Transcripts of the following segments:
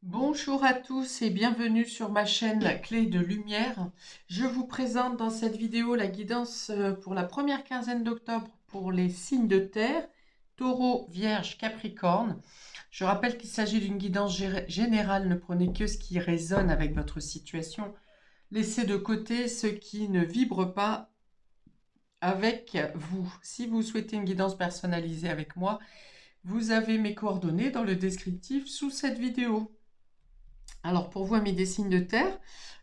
Bonjour à tous et bienvenue sur ma chaîne Clé de Lumière. Je vous présente dans cette vidéo la guidance pour la première quinzaine d'octobre pour les signes de terre, Taureau, Vierge, Capricorne. Je rappelle qu'il s'agit d'une guidance générale, ne prenez que ce qui résonne avec votre situation. Laissez de côté ce qui ne vibre pas avec vous. Si vous souhaitez une guidance personnalisée avec moi, vous avez mes coordonnées dans le descriptif sous cette vidéo. Alors, pour vous, amis des signes de terre,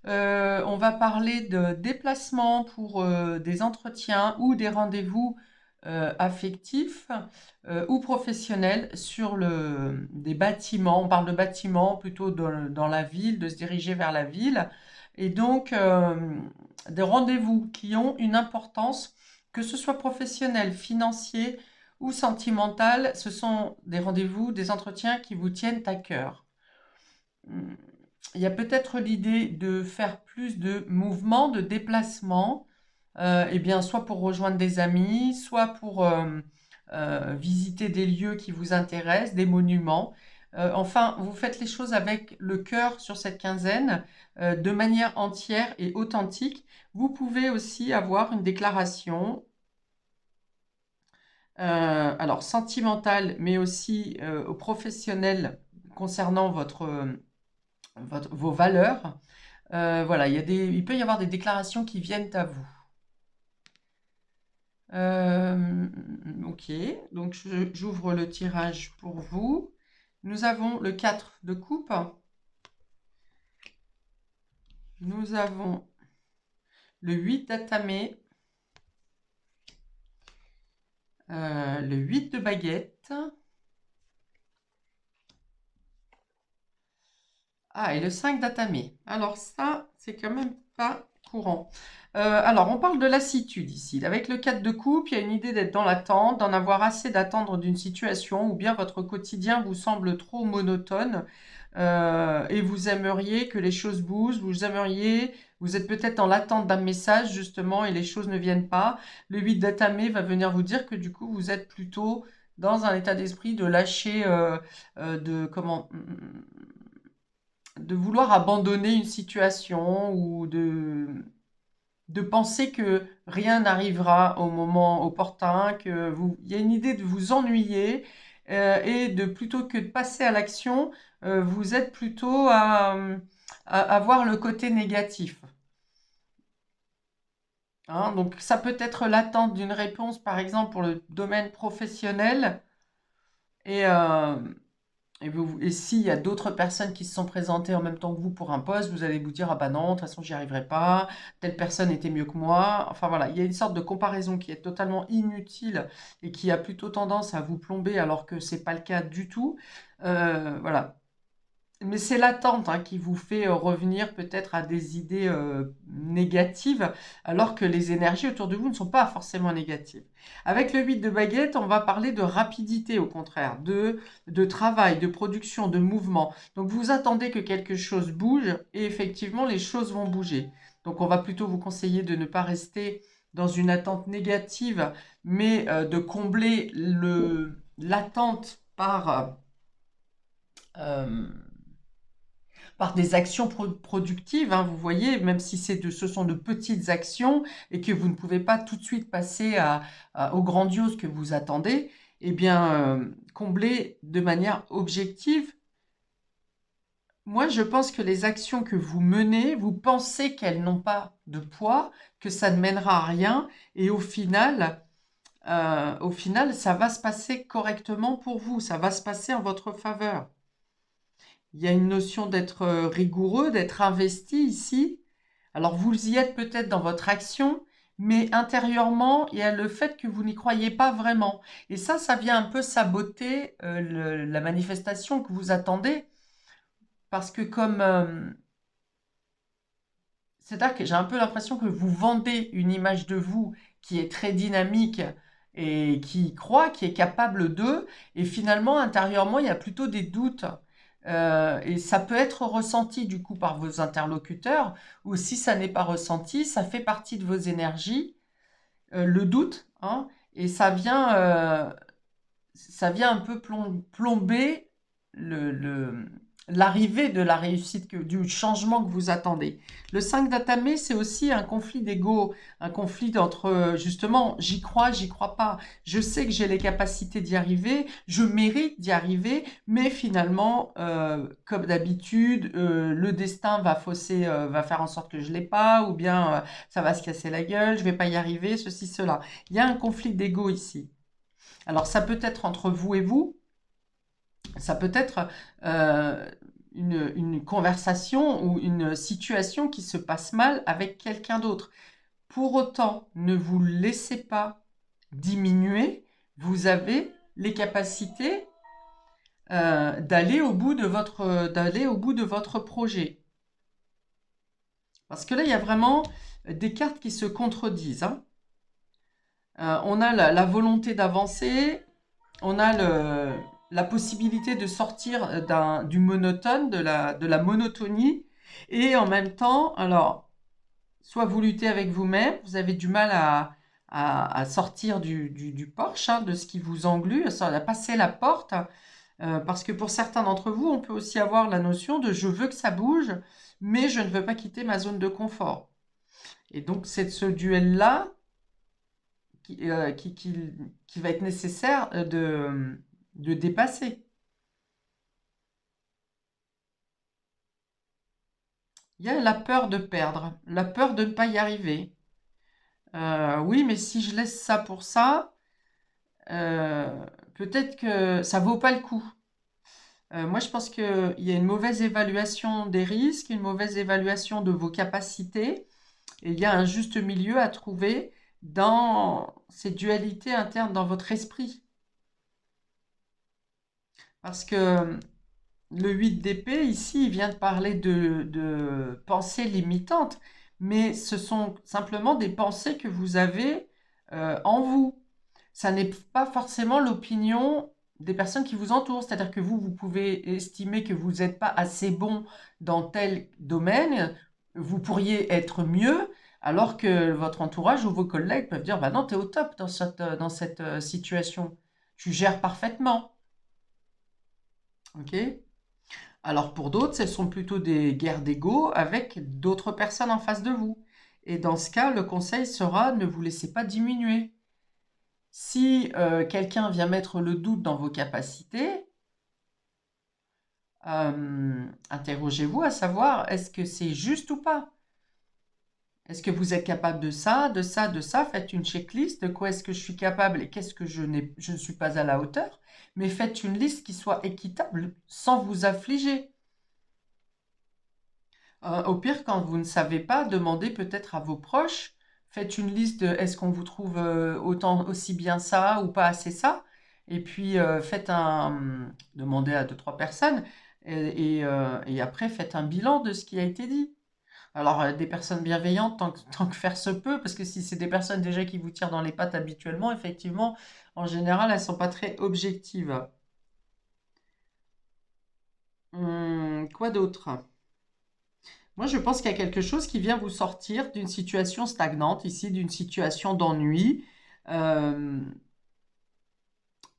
on va parler de déplacement pour des entretiens ou des rendez-vous affectifs ou professionnels sur des bâtiments. On parle de bâtiments plutôt dans la ville, de se diriger vers la ville. Et donc, des rendez-vous qui ont une importance, que ce soit professionnel, financier ou sentimental, ce sont des rendez-vous, des entretiens qui vous tiennent à cœur. Il y a peut-être l'idée de faire plus de mouvements, de déplacements, eh bien, soit pour rejoindre des amis, soit pour visiter des lieux qui vous intéressent, des monuments. Enfin, vous faites les choses avec le cœur sur cette quinzaine, de manière entière et authentique. Vous pouvez aussi avoir une déclaration, alors sentimentale, mais aussi professionnelle concernant vos valeurs. Voilà, il peut y avoir des déclarations qui viennent à vous. Ok, donc j'ouvre le tirage pour vous. Nous avons le 4 de coupe. Nous avons le 8 d'atamé. Le 8 de baguette. Ah, et le 5 d'atamé. Alors ça, c'est quand même pas courant. Alors, on parle de lassitude ici. Avec le 4 de coupe, il y a une idée d'être dans l'attente, d'en avoir assez d'attendre d'une situation, ou bien votre quotidien vous semble trop monotone, et vous aimeriez que les choses bougent, vous êtes peut-être dans l'attente d'un message, justement, et les choses ne viennent pas. Le 8 d'atamé va venir vous dire que du coup, vous êtes plutôt dans un état d'esprit de lâcher, de vouloir abandonner une situation ou de penser que rien n'arrivera au moment opportun, il y a une idée de vous ennuyer et de plutôt que de passer à l'action, vous êtes plutôt à voir le côté négatif. Hein. Donc ça peut être l'attente d'une réponse, par exemple pour le domaine professionnel, et, euh, et s'il y a d'autres personnes qui se sont présentées en même temps que vous pour un poste, vous allez vous dire, ah bah non, de toute façon, j'y arriverai pas, telle personne était mieux que moi. Enfin voilà, il y a une sorte de comparaison qui est totalement inutile et qui a plutôt tendance à vous plomber alors que c'est pas le cas du tout. Voilà. Mais c'est l'attente qui vous fait revenir peut-être à des idées négatives, alors que les énergies autour de vous ne sont pas forcément négatives. Avec le 8 de baguette, on va parler de rapidité au contraire, de travail, de production, de mouvement. Donc vous attendez que quelque chose bouge et effectivement les choses vont bouger. Donc on va plutôt vous conseiller de ne pas rester dans une attente négative, mais de combler l'attente euh, par des actions productives, vous voyez, même si ce sont de petites actions et que vous ne pouvez pas tout de suite passer au grandiose que vous attendez, eh bien, combler de manière objective. Moi, je pense que les actions que vous menez, vous pensez qu'elles n'ont pas de poids, que ça ne mènera à rien, et au final, ça va se passer correctement pour vous, ça va se passer en votre faveur. Il y a une notion d'être rigoureux, d'être investi ici. Alors vous y êtes peut-être dans votre action, mais intérieurement, il y a le fait que vous n'y croyez pas vraiment. Et ça vient un peu saboter la manifestation que vous attendez. Parce que c'est-à-dire que j'ai un peu l'impression que vous vendez une image de vous qui est très dynamique et qui y croit, qui est capable d'eux, et finalement, intérieurement, il y a plutôt des doutes. Et ça peut être ressenti du coup par vos interlocuteurs, ou si ça n'est pas ressenti, ça fait partie de vos énergies, le doute, hein, et ça vient un peu plomber le, le- l'arrivée de la réussite, du changement que vous attendez. Le 5 d'Atamé, c'est aussi un conflit d'ego, un conflit entre, justement, j'y crois pas. Je sais que j'ai les capacités d'y arriver, je mérite d'y arriver, mais finalement, comme d'habitude, le destin va fausser, va faire en sorte que je l'ai pas, ou bien ça va se casser la gueule, je vais pas y arriver, ceci, cela. Il y a un conflit d'ego ici. Alors, ça peut être entre vous et vous, ça peut être une conversation ou une situation qui se passe mal avec quelqu'un d'autre. Pour autant, ne vous laissez pas diminuer. Vous avez les capacités d'aller au bout de votre projet. Parce que là, il y a vraiment des cartes qui se contredisent, hein. On a la volonté d'avancer, on a la possibilité de sortir du monotone, de la monotonie, et en même temps, alors, soit vous luttez avec vous-même, vous avez du mal à sortir du porche, hein, de ce qui vous englue, à passer la porte, parce que pour certains d'entre vous, on peut aussi avoir la notion de je veux que ça bouge, mais je ne veux pas quitter ma zone de confort. Et donc, c'est ce duel-là qui va être nécessaire de dépasser. Il y a la peur de perdre, la peur de ne pas y arriver. Oui, mais si je laisse ça pour ça, peut-être que ça vaut pas le coup. Moi, je pense qu'il y a une mauvaise évaluation des risques, une mauvaise évaluation de vos capacités, et il y a un juste milieu à trouver dans ces dualités internes dans votre esprit. Parce que le 8 d'épée, ici, il vient de parler de pensées limitantes, mais ce sont simplement des pensées que vous avez en vous. Ça n'est pas forcément l'opinion des personnes qui vous entourent. C'est-à-dire que vous pouvez estimer que vous n'êtes pas assez bon dans tel domaine, vous pourriez être mieux, alors que votre entourage ou vos collègues peuvent dire, bah non, tu es au top dans cette situation. Tu gères parfaitement. OK? Alors pour d'autres, ce sont plutôt des guerres d'ego avec d'autres personnes en face de vous. Et dans ce cas, le conseil sera ne vous laissez pas diminuer. Si quelqu'un vient mettre le doute dans vos capacités, interrogez-vous à savoir est-ce que c'est juste ou pas? Est-ce que vous êtes capable de ça, de ça, de ça? Faites une checklist de quoi est-ce que je suis capable et qu'est-ce que je ne suis pas à la hauteur. Mais faites une liste qui soit équitable sans vous affliger. Au pire, quand vous ne savez pas, demandez peut-être à vos proches. Faites une liste de est-ce qu'on vous trouve aussi bien ça ou pas assez ça. Et puis demandez à deux, trois personnes. Et après, faites un bilan de ce qui a été dit. Alors, des personnes bienveillantes, tant que faire se peut, parce que si c'est des personnes déjà qui vous tirent dans les pattes habituellement, effectivement, en général, elles sont pas très objectives. Quoi d'autre? Moi, je pense qu'il y a quelque chose qui vient vous sortir d'une situation stagnante, ici, d'une situation d'ennui. Euh,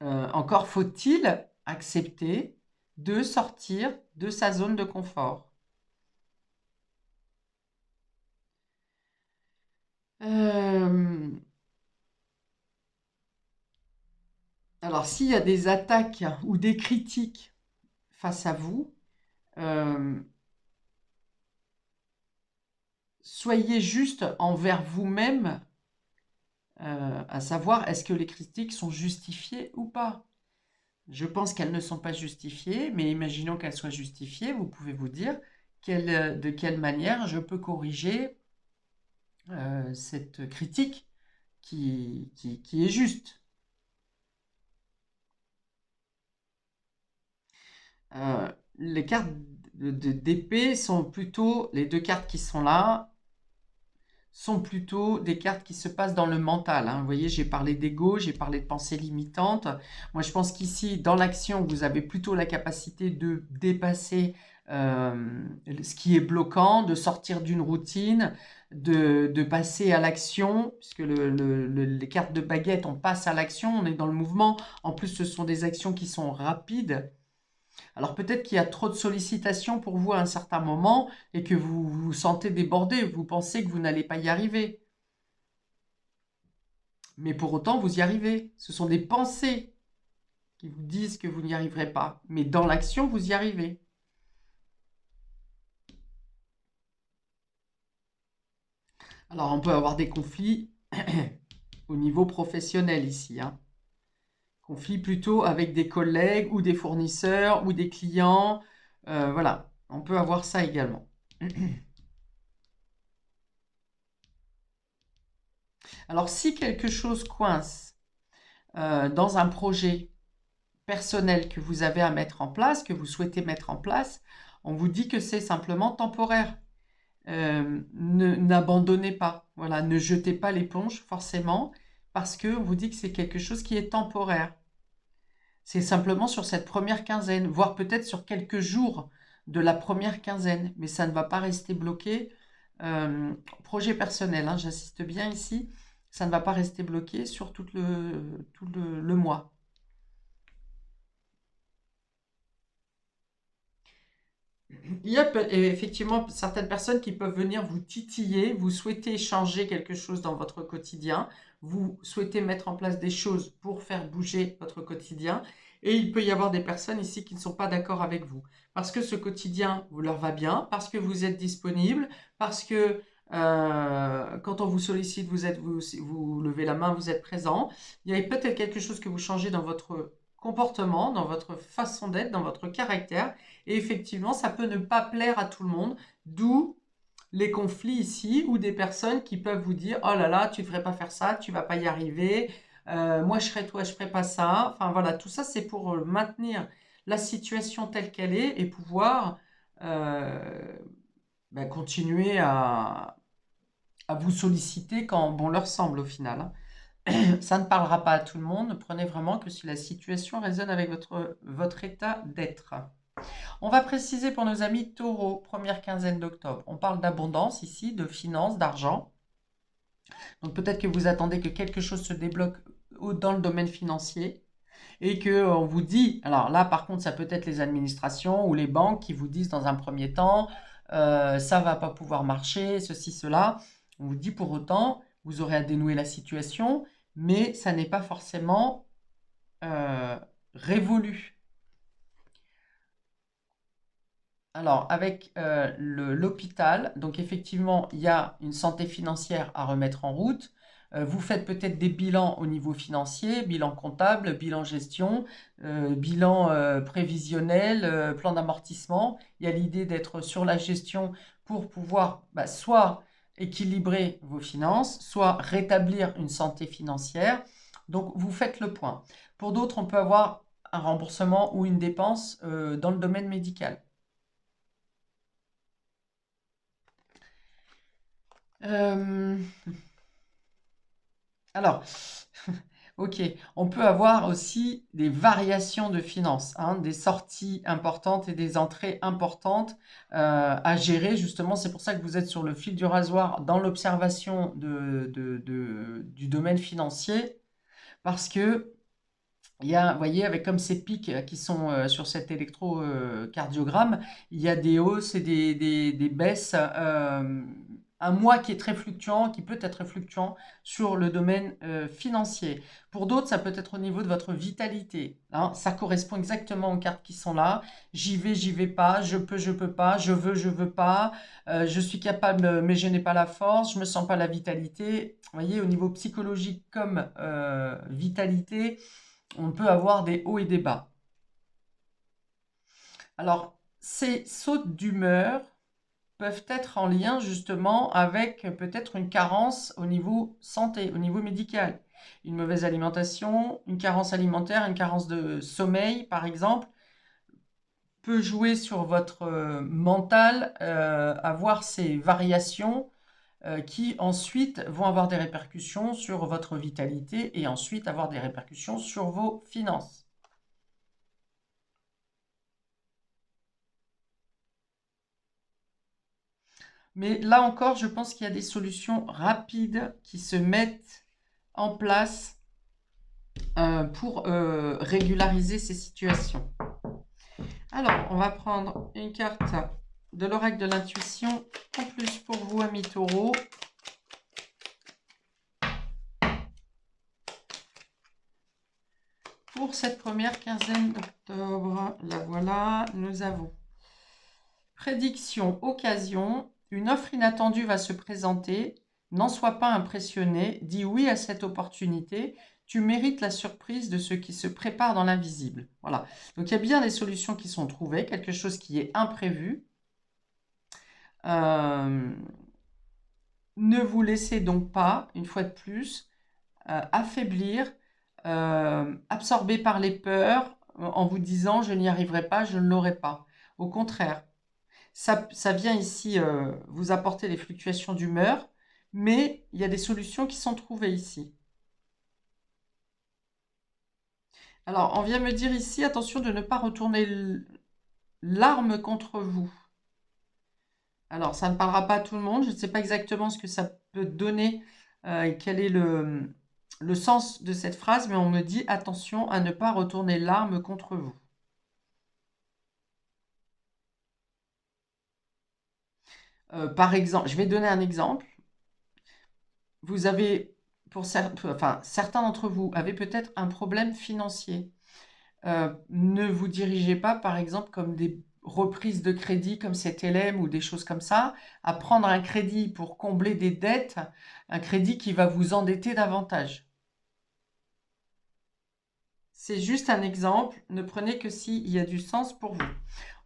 Encore faut-il accepter de sortir de sa zone de confort. Euh, alors, s'il y a des attaques ou des critiques face à vous, euh, soyez juste envers vous-même, à savoir est-ce que les critiques sont justifiées ou pas. Je pense qu'elles ne sont pas justifiées, mais imaginons qu'elles soient justifiées, vous pouvez vous dire de quelle manière je peux corriger cette critique qui est juste. Les cartes d'épée sont plutôt, les deux cartes qui sont là, sont plutôt des cartes qui se passent dans le mental, hein. Vous voyez, j'ai parlé d'ego, j'ai parlé de pensée limitante. Moi, je pense qu'ici, dans l'action, vous avez plutôt la capacité de dépasser ce qui est bloquant, de sortir d'une routine, de passer à l'action, puisque les cartes de baguette, on passe à l'action, on est dans le mouvement. En plus, ce sont des actions qui sont rapides. Alors peut-être qu'il y a trop de sollicitations pour vous à un certain moment et que vous vous sentez débordé, vous pensez que vous n'allez pas y arriver. Mais pour autant, vous y arrivez. Ce sont des pensées qui vous disent que vous n'y arriverez pas. Mais dans l'action, vous y arrivez. Alors on peut avoir des conflits au niveau professionnel ici, hein. Conflits plutôt avec des collègues ou des fournisseurs ou des clients. Voilà, on peut avoir ça également. Alors si quelque chose coince dans un projet personnel que vous avez à mettre en place, que vous souhaitez mettre en place, on vous dit que c'est simplement temporaire. N'abandonnez pas, voilà, ne jetez pas l'éponge forcément, parce qu'on vous dit que c'est quelque chose qui est temporaire. C'est simplement sur cette première quinzaine, voire peut-être sur quelques jours de la première quinzaine, mais ça ne va pas rester bloqué. Projet personnel, hein, j'insiste bien ici, ça ne va pas rester bloqué sur tout le mois. Il y a effectivement certaines personnes qui peuvent venir vous titiller, vous souhaitez changer quelque chose dans votre quotidien, vous souhaitez mettre en place des choses pour faire bouger votre quotidien, et il peut y avoir des personnes ici qui ne sont pas d'accord avec vous, parce que ce quotidien vous leur va bien, parce que vous êtes disponible, parce que quand on vous sollicite, vous levez la main, vous êtes présent. Il y a peut-être quelque chose que vous changez dans votre comportement, dans votre façon d'être, dans votre caractère, et effectivement, ça peut ne pas plaire à tout le monde, d'où les conflits ici, ou des personnes qui peuvent vous dire « Oh là là, tu ne devrais pas faire ça, tu ne vas pas y arriver, moi je serais toi, je ne ferais pas ça. » Enfin voilà, tout ça c'est pour maintenir la situation telle qu'elle est et pouvoir continuer à vous solliciter quand bon leur semble au final, hein. Ça ne parlera pas à tout le monde, ne prenez vraiment que si la situation résonne avec votre état d'être. On va préciser pour nos amis taureaux, première quinzaine d'octobre. On parle d'abondance ici, de finances, d'argent. Donc peut-être que vous attendez que quelque chose se débloque dans le domaine financier et qu'on vous dit, alors là par contre ça peut être les administrations ou les banques qui vous disent dans un premier temps, ça va pas pouvoir marcher, ceci, cela. On vous dit pour autant, vous aurez à dénouer la situation, mais ça n'est pas forcément révolu. Alors, avec l'hôpital, donc effectivement, il y a une santé financière à remettre en route. Vous faites peut-être des bilans au niveau financier, bilan comptable, bilan gestion, bilan prévisionnel, plan d'amortissement. Il y a l'idée d'être sur la gestion pour pouvoir soit équilibrer vos finances, soit rétablir une santé financière. Donc, vous faites le point. Pour d'autres, on peut avoir un remboursement ou une dépense dans le domaine médical. Alors, ok, on peut avoir aussi des variations de finances, hein, des sorties importantes et des entrées importantes à gérer. Justement, c'est pour ça que vous êtes sur le fil du rasoir dans l'observation du domaine financier, parce que il y a, vous voyez, avec comme ces pics qui sont sur cet électrocardiogramme, il y a des hausses et des baisses. Un mois qui est très fluctuant, qui peut être fluctuant sur le domaine financier. Pour d'autres, ça peut être au niveau de votre vitalité, hein. Ça correspond exactement aux cartes qui sont là. J'y vais pas, je peux pas, je veux pas, je suis capable, mais je n'ai pas la force, je me sens pas la vitalité. Vous voyez, au niveau psychologique comme vitalité, on peut avoir des hauts et des bas. Alors, ces sautes d'humeur peuvent être en lien justement avec peut-être une carence au niveau santé, au niveau médical. Une mauvaise alimentation, une carence alimentaire, une carence de sommeil par exemple, peut jouer sur votre mental, avoir ces variations qui ensuite vont avoir des répercussions sur votre vitalité et ensuite avoir des répercussions sur vos finances. Mais là encore, je pense qu'il y a des solutions rapides qui se mettent en place pour régulariser ces situations. Alors, on va prendre une carte de l'oracle de l'intuition, en plus pour vous, amis taureaux. Pour cette première quinzaine d'octobre, la voilà, nous avons prédiction, occasion, une offre inattendue va se présenter, n'en sois pas impressionné, dis oui à cette opportunité, tu mérites la surprise de ce qui se prépare dans l'invisible. Voilà, donc il y a bien des solutions qui sont trouvées, quelque chose qui est imprévu. Ne vous laissez donc pas, une fois de plus, affaiblir, absorbé par les peurs, en vous disant « je n'y arriverai pas, je ne l'aurai pas ». Au contraire, ça vient ici vous apporter les fluctuations d'humeur, mais il y a des solutions qui sont trouvées ici. Alors, on vient me dire ici, attention de ne pas retourner l'arme contre vous. Alors, ça ne parlera pas à tout le monde, je ne sais pas exactement ce que ça peut donner, quel est le sens de cette phrase, mais on me dit attention à ne pas retourner l'arme contre vous. Par exemple, je vais donner un exemple. Vous avez, certains d'entre vous avaient peut-être un problème financier. Ne vous dirigez pas, par exemple, comme des reprises de crédit comme cet LM ou des choses comme ça, à prendre un crédit pour combler des dettes, un crédit qui va vous endetter davantage. C'est juste un exemple, ne prenez que s'il y a du sens pour vous.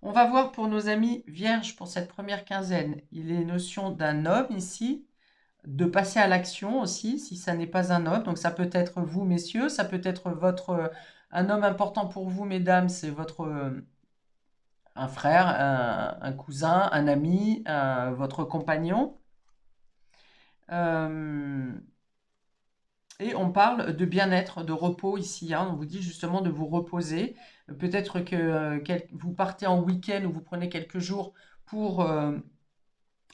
On va voir pour nos amis vierges pour cette première quinzaine. Il est notion d'un homme ici, de passer à l'action aussi, si ça n'est pas un homme. Donc ça peut être vous, messieurs, ça peut être un homme important pour vous, mesdames, c'est un frère, un cousin, un ami, votre compagnon. Et on parle de bien-être, de repos ici. Hein. On vous dit justement de vous reposer. Peut-être que vous partez en week-end ou vous prenez quelques jours pour,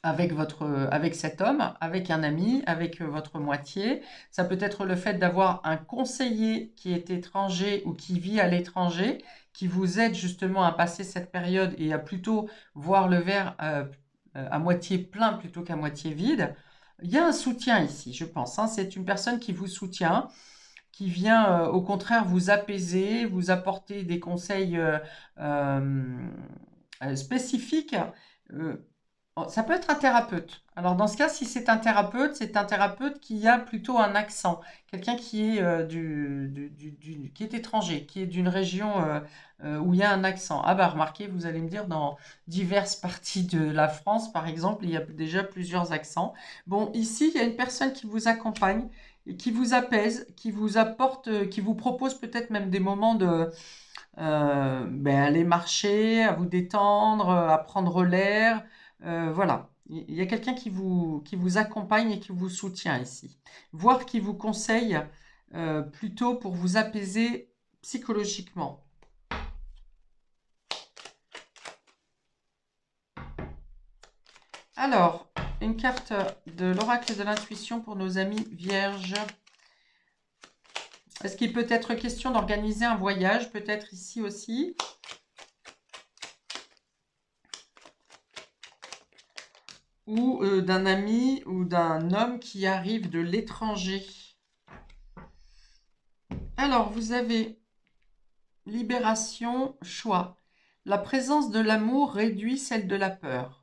avec cet homme, avec un ami, avec votre moitié. Ça peut être le fait d'avoir un conseiller qui est étranger ou qui vit à l'étranger, qui vous aide justement à passer cette période et à plutôt voir le verre à moitié plein plutôt qu'à moitié vide. Il y a un soutien ici, je pense. Hein. C'est une personne qui vous soutient, qui vient au contraire vous apaiser, vous apporter des conseils spécifiques. Ça peut être un thérapeute. Alors dans ce cas, si c'est un thérapeute qui a plutôt un accent. Quelqu'un qui est, qui est étranger, qui est d'une région où il y a un accent. Ah bah remarquez, vous allez me dire, dans diverses parties de la France, par exemple, il y a déjà plusieurs accents. Bon, ici, il y a une personne qui vous accompagne, et qui vous apaise, qui vous apporte, qui vous propose peut-être même des moments de aller marcher, à vous détendre, à prendre l'air. Voilà, il y a quelqu'un qui vous accompagne et qui vous soutient ici. Voire qui vous conseille plutôt pour vous apaiser psychologiquement. Alors, une carte de l'oracle de l'intuition pour nos amis vierges. Est-ce qu'il peut être question d'organiser un voyage, peut-être ici aussi? Ou d'un ami ou d'un homme qui arrive de l'étranger. Alors, vous avez libération, choix. La présence de l'amour réduit celle de la peur.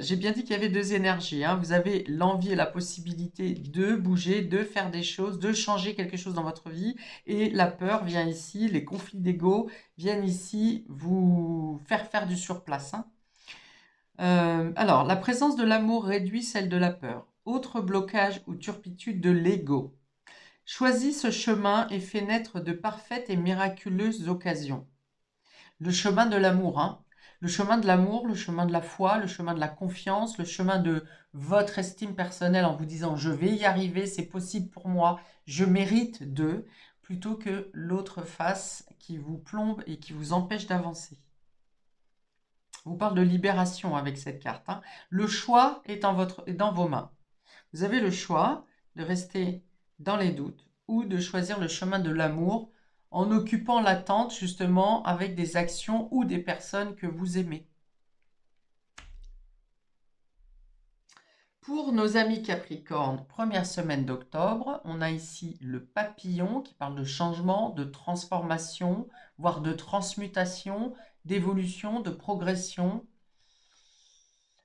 J'ai bien dit qu'il y avait deux énergies. Hein. Vous avez l'envie et la possibilité de bouger, de faire des choses, de changer quelque chose dans votre vie. Et la peur vient ici, les conflits d'ego viennent ici vous faire du surplace. Hein. Alors, la présence de l'amour réduit celle de la peur. Autre blocage ou turpitude de l'ego. Choisis ce chemin et fais naître de parfaites et miraculeuses occasions. Le chemin de l'amour, hein. Le chemin de l'amour, le chemin de la foi, le chemin de la confiance, le chemin de votre estime personnelle en vous disant « je vais y arriver, c'est possible pour moi, je mérite de », plutôt que l'autre face qui vous plombe et qui vous empêche d'avancer. On vous parle de libération avec cette carte. Hein. Le choix est dans vos mains. Vous avez le choix de rester dans les doutes ou de choisir le chemin de l'amour en occupant l'attente justement avec des actions ou des personnes que vous aimez. Pour nos amis Capricorne, première semaine d'octobre, on a ici le papillon qui parle de changement, de transformation, voire de transmutation, d'évolution, de progression.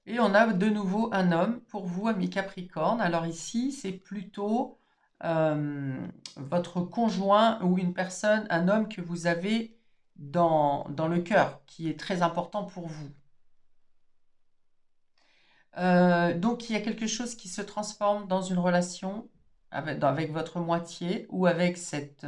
Et on a de nouveau un homme pour vous, amis Capricorne. Alors ici, c'est plutôt votre conjoint ou une personne, un homme que vous avez dans le cœur, qui est très important pour vous. Donc, il y a quelque chose qui se transforme dans une relation avec votre moitié ou avec cet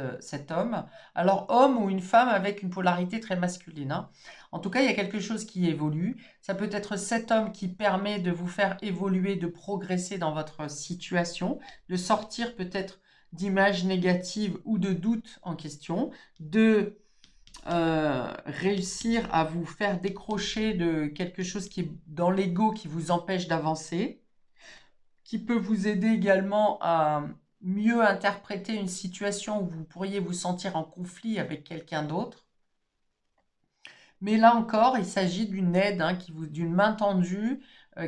homme. Alors, homme ou une femme avec une polarité très masculine, hein. En tout cas, il y a quelque chose qui évolue. Ça peut être cet homme qui permet de vous faire évoluer, de progresser dans votre situation, de sortir peut-être d'images négatives ou de doutes en question, de réussir à vous faire décrocher de quelque chose qui est dans l'ego qui vous empêche d'avancer, qui peut vous aider également à mieux interpréter une situation où vous pourriez vous sentir en conflit avec quelqu'un d'autre. Mais là encore, il s'agit d'une aide, hein, d'une main tendue,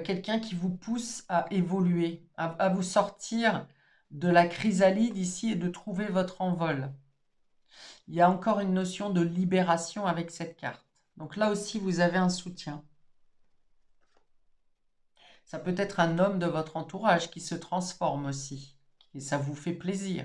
quelqu'un qui vous pousse à évoluer, à vous sortir de la chrysalide ici et de trouver votre envol. Il y a encore une notion de libération avec cette carte. Donc là aussi, vous avez un soutien. Ça peut être un homme de votre entourage qui se transforme aussi. Et ça vous fait plaisir.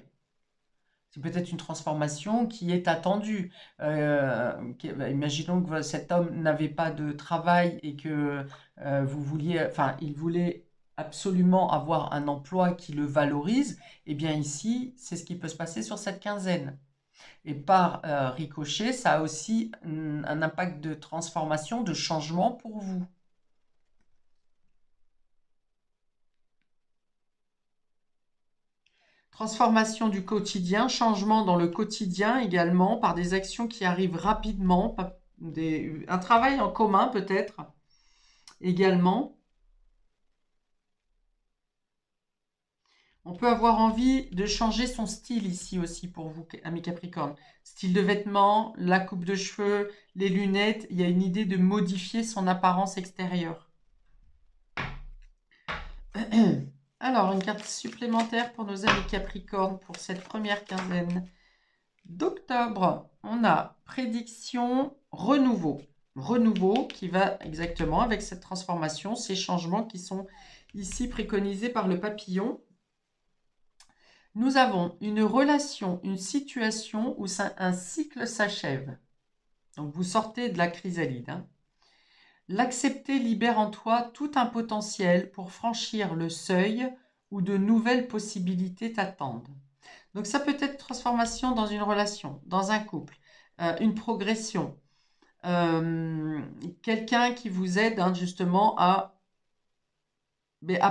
C'est peut-être une transformation qui est attendue. Imaginons que cet homme n'avait pas de travail et que il voulait absolument avoir un emploi qui le valorise. Eh bien ici, c'est ce qui peut se passer sur cette quinzaine. Et par ricochet, ça a aussi un impact de transformation, de changement pour vous. Transformation du quotidien, changement dans le quotidien également, par des actions qui arrivent rapidement, un travail en commun peut-être également. On peut avoir envie de changer son style ici aussi pour vous, amis Capricorne. Style de vêtements, la coupe de cheveux, les lunettes. Il y a une idée de modifier son apparence extérieure. Alors, une carte supplémentaire pour nos amis Capricorne pour cette première quinzaine d'octobre. On a prédiction renouveau. Renouveau qui va exactement avec cette transformation, ces changements qui sont ici préconisés par le papillon. Nous avons une relation, une situation où un cycle s'achève. Donc, vous sortez de la chrysalide, hein. L'accepter libère en toi tout un potentiel pour franchir le seuil où de nouvelles possibilités t'attendent. Donc ça peut être transformation dans une relation, dans un couple, une progression, quelqu'un qui vous aide, hein, justement à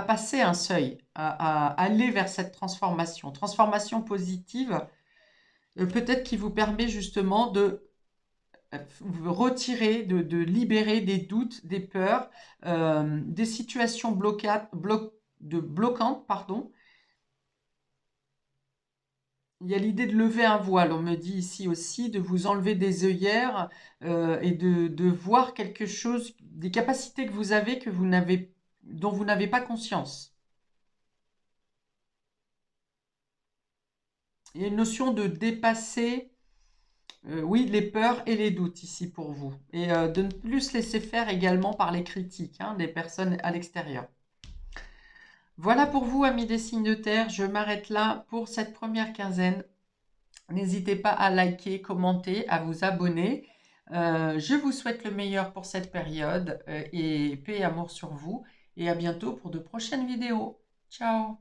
passer un seuil, à aller vers cette transformation. Transformation positive, peut-être qui vous permet justement de retirer, de libérer des doutes, des peurs, des situations bloquantes, pardon. Il y a l'idée de lever un voile, on me dit ici aussi, de vous enlever des œillères et de voir quelque chose, des capacités que vous avez dont vous n'avez pas conscience. Il y a une notion de dépasser oui, les peurs et les doutes ici pour vous. Et de ne plus se laisser faire également par les critiques, hein, des personnes à l'extérieur. Voilà pour vous, amis des signes de terre. Je m'arrête là pour cette première quinzaine. N'hésitez pas à liker, commenter, à vous abonner. Je vous souhaite le meilleur pour cette période et paix et amour sur vous. Et à bientôt pour de prochaines vidéos. Ciao!